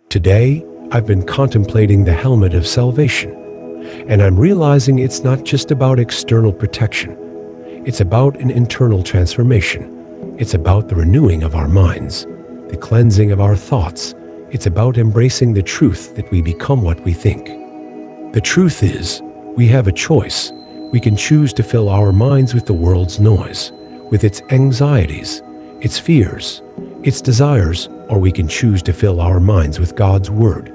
Today, I've been contemplating the helmet of salvation, and I'm realizing it's not just about external protection. It's about an internal transformation. It's about the renewing of our minds, the cleansing of our thoughts. It's about embracing the truth that we become what we think. The truth is, we have a choice. We can choose to fill our minds with the world's noise, with its anxieties, its fears, its desires, or we can choose to fill our minds with God's Word,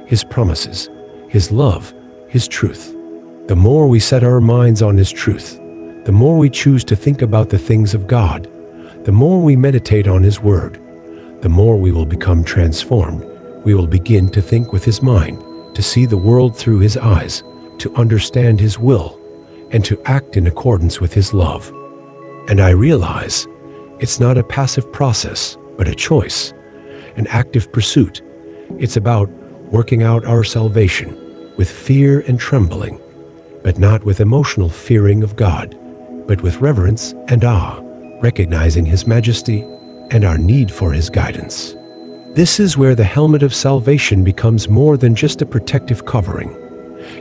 His promises, His love, His truth. The more we set our minds on His truth, the more we choose to think about the things of God, the more we meditate on His Word, the more we will become transformed. We will begin to think with His mind, to see the world through His eyes, to understand His will, and to act in accordance with His love. And I realize it's not a passive process, but a choice, an active pursuit. It's about working out our salvation with fear and trembling, but not with emotional fearing of God, but with reverence and awe, recognizing His majesty and our need for His guidance. This is where the helmet of salvation becomes more than just a protective covering.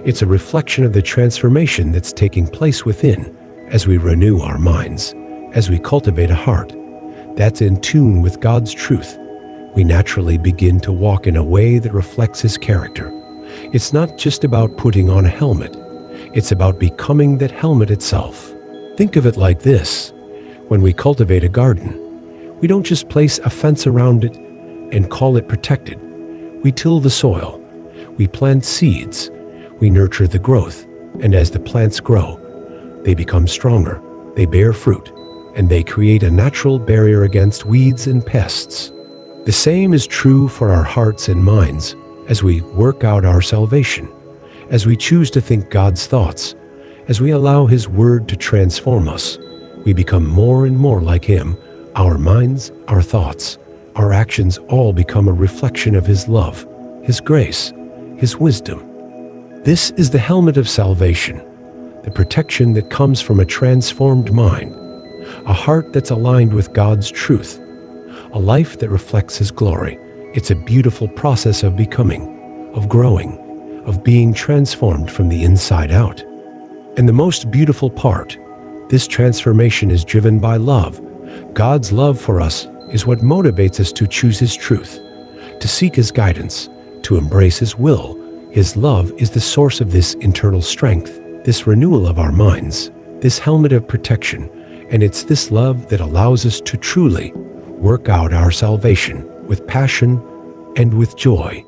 It's a reflection of the transformation that's taking place within as we renew our minds, as we cultivate a heart that's in tune with God's truth. We naturally begin to walk in a way that reflects His character. It's not just about putting on a helmet. It's about becoming that helmet itself. Think of it like this. When we cultivate a garden, we don't just place a fence around it and call it protected. We till the soil. We plant seeds. We nurture the growth. And as the plants grow, they become stronger. They bear fruit. And they create a natural barrier against weeds and pests. The same is true for our hearts and minds as we work out our salvation, as we choose to think God's thoughts, as we allow His Word to transform us. We become more and more like Him. Our minds, our thoughts, our actions all become a reflection of His love, His grace, His wisdom. This is the helmet of salvation, the protection that comes from a transformed mind, a heart that's aligned with God's truth, a life that reflects His glory. It's a beautiful process of becoming, of growing, of being transformed from the inside out. And the most beautiful part, this transformation is driven by love. God's love for us is what motivates us to choose His truth, to seek His guidance, to embrace His will. His love is the source of this internal strength, this renewal of our minds, this helmet of protection. And it's this love that allows us to truly work out our salvation with passion and with joy.